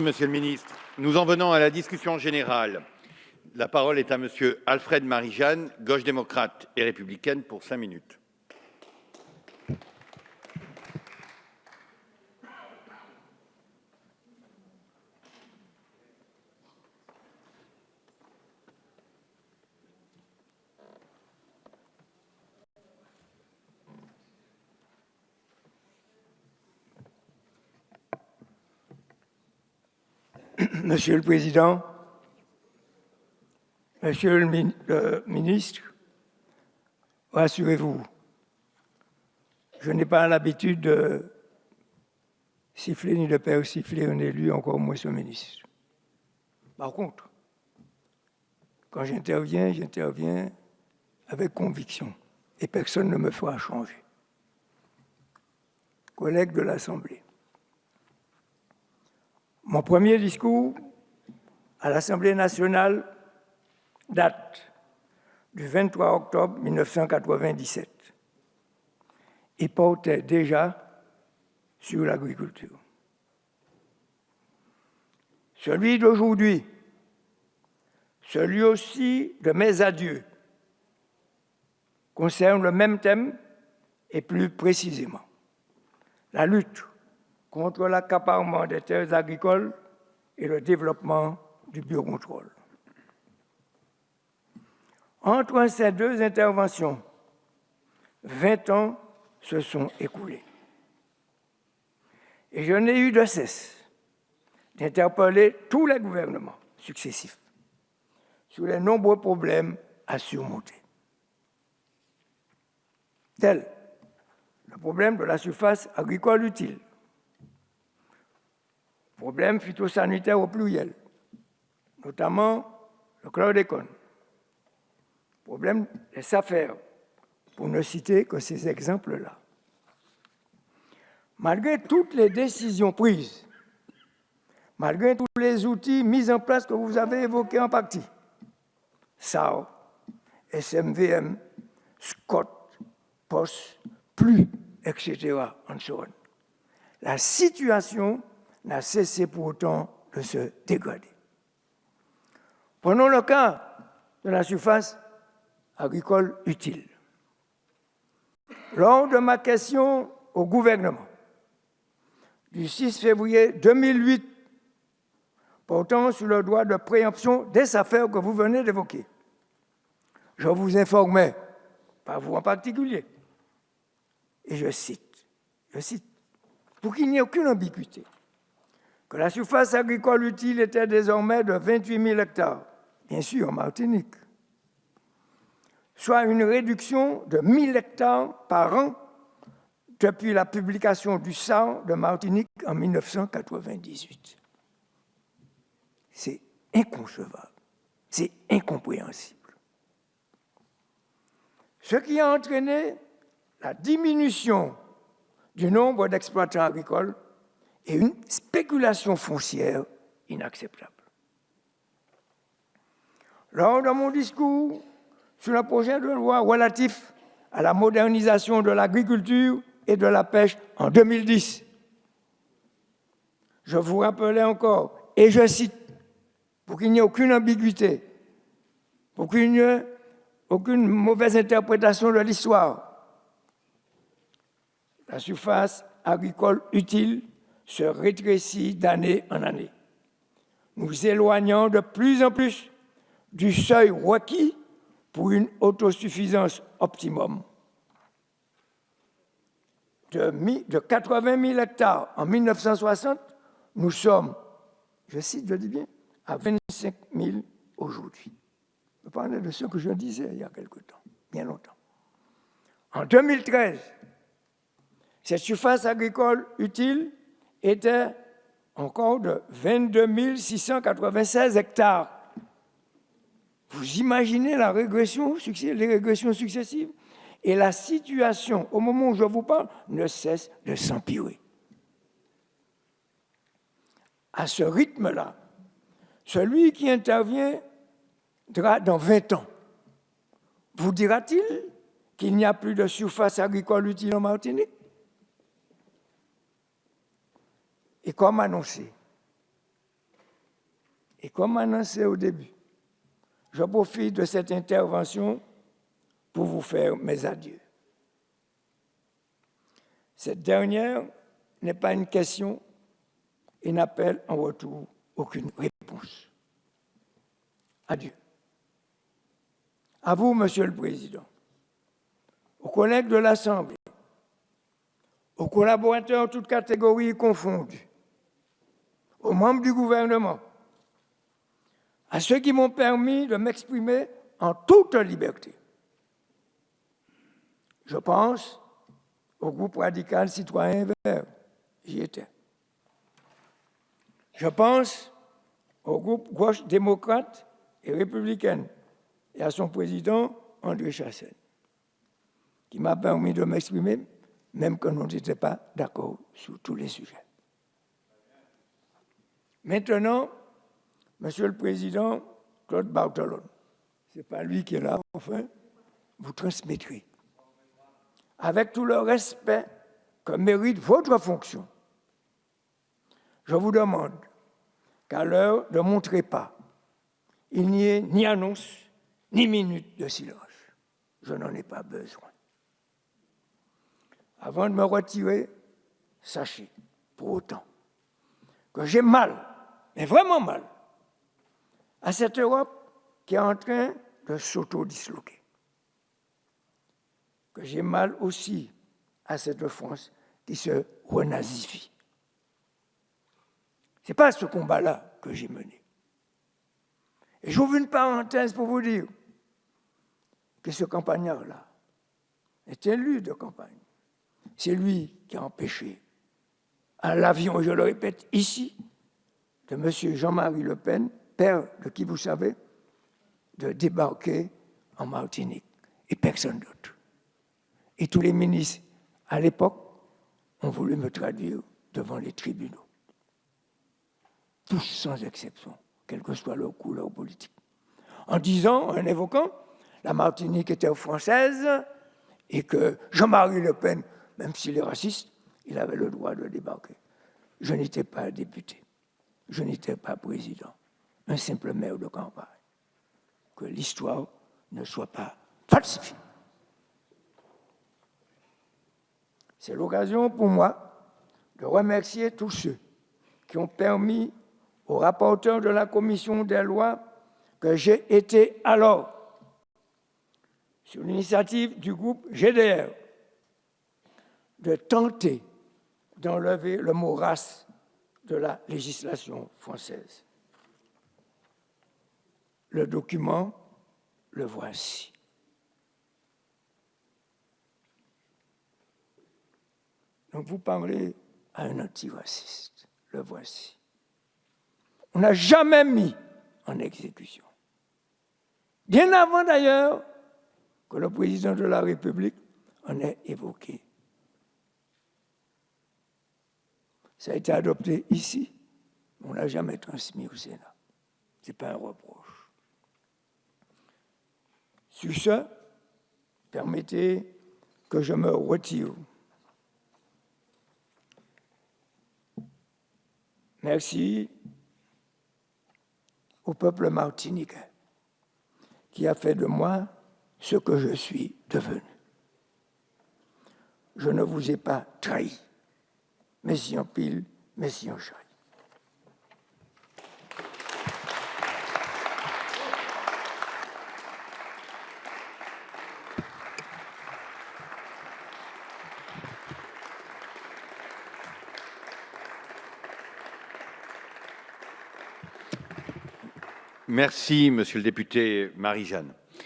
Monsieur le ministre. Nous en venons à la discussion générale. La parole est à Monsieur Alfred Marie-Jeanne, Gauche démocrate et républicaine, pour 5 minutes. Monsieur le Président, Monsieur le Ministre, rassurez-vous, je n'ai pas l'habitude de siffler ni de persifler un élu, encore moins ce ministre. Par contre, quand j'interviens avec conviction et personne ne me fera changer. Collègues de l'Assemblée, mon premier discours à l'Assemblée nationale date du 23 octobre 1997 et portait déjà sur l'agriculture. Celui d'aujourd'hui, celui aussi de mes adieux, concerne le même thème et plus précisément la lutte contre l'accaparement des terres agricoles et le développement du biocontrôle. Entre ces deux interventions, 20 ans se sont écoulés. Et je n'ai eu de cesse d'interpeller tous les gouvernements successifs sur les nombreux problèmes à surmonter. Tel le problème de la surface agricole utile, problème phytosanitaire au pluriel, notamment le chlordécone, problème des SAFER, pour ne citer que ces exemples-là. Malgré toutes les décisions prises, malgré tous les outils mis en place que vous avez évoqués en partie, SAO, SMVM, SCOT, POS, PLU, etc., and so on, la situation n'a cessé pour autant de se dégrader. Prenons le cas de la surface agricole utile. Lors de ma question au gouvernement du 6 février 2008 portant sur le droit de préemption des affaires que vous venez d'évoquer, je vous informais, pas vous en particulier, et je cite, pour qu'il n'y ait aucune ambiguïté, que la surface agricole utile était désormais de 28 000 hectares, bien sûr en Martinique, soit une réduction de 1 000 hectares par an depuis la publication du SAR de Martinique en 1998. C'est inconcevable, c'est incompréhensible. Ce qui a entraîné la diminution du nombre d'exploitants agricoles et une spéculation foncière inacceptable. Lors de mon discours sur le projet de loi relatif à la modernisation de l'agriculture et de la pêche en 2010, je vous rappelais encore, et je cite, pour qu'il n'y ait aucune ambiguïté, pour qu'il n'y ait aucune mauvaise interprétation de l'histoire, la surface agricole utile se rétrécit d'année en année, nous éloignant de plus en plus du seuil requis pour une autosuffisance optimum. De 80 000 hectares en 1960, nous sommes, je cite, je dis bien, à 25 000 aujourd'hui. Je parlais de ce que je disais il y a quelque temps, bien longtemps. En 2013, cette surface agricole utile était encore de 22 696 hectares. Vous imaginez les régressions successives? Et la situation, au moment où je vous parle, ne cesse de s'empirer. À ce rythme-là, celui qui interviendra dans 20 ans vous dira-t-il qu'il n'y a plus de surface agricole utile en Martinique? Et comme annoncé, Et comme annoncé au début, je profite de cette intervention pour vous faire mes adieux. Cette dernière n'est pas une question et n'appelle en retour aucune réponse. Adieu. À vous, Monsieur le Président, aux collègues de l'Assemblée, aux collaborateurs toutes catégories confondues, aux membres du gouvernement, à ceux qui m'ont permis de m'exprimer en toute liberté. Je pense au groupe radical citoyen vert, j'y étais. Je pense au groupe gauche démocrate et républicaine et à son président André Chassaigne, qui m'a permis de m'exprimer, même que nous n'étions pas d'accord sur tous les sujets. Maintenant, Monsieur le Président Claude Barthelone, ce n'est pas lui qui est là, enfin, vous transmettrez, avec tout le respect que mérite votre fonction, je vous demande qu'à l'heure de mon trépas, il n'y ait ni annonce, ni minute de silence. Je n'en ai pas besoin. Avant de me retirer, sachez, pour autant, que j'ai mal, mais vraiment mal, à cette Europe qui est en train de s'auto-disloquer. Que j'ai mal aussi à cette France qui se renazifie. Ce n'est pas ce combat-là que j'ai mené. Et j'ouvre une parenthèse pour vous dire que ce campagnard-là est élu de campagne. C'est lui qui a empêché à l'avion, je le répète ici, de M. Jean-Marie Le Pen, père de qui vous savez, de débarquer en Martinique, et personne d'autre. Et tous les ministres, à l'époque, ont voulu me traduire devant les tribunaux. Tous sans exception, quelle que soit leur couleur politique. En disant, en évoquant, la Martinique était française et que Jean-Marie Le Pen, même s'il est raciste, il avait le droit de débarquer. Je n'étais pas député, je n'étais pas président, un simple maire de campagne. Que l'histoire ne soit pas falsifiée. C'est l'occasion pour moi de remercier tous ceux qui ont permis au rapporteur de la commission des lois que j'ai été alors, sur l'initiative du groupe GDR, de tenter d'enlever le mot race de la législation française. Le document, le voici. Donc vous parlez à un antiraciste, le voici. On n'a jamais mis en exécution. Bien avant d'ailleurs que le président de la République en ait évoqué. Ça a été adopté ici, mais on ne l'a jamais transmis au Sénat. Ce n'est pas un reproche. Sur ce, permettez que je me retire. Merci au peuple martiniquais qui a fait de moi ce que je suis devenu. Je ne vous ai pas trahi, mais si en pile, mais si en chaille. Merci, monsieur le député Marie-Jeanne.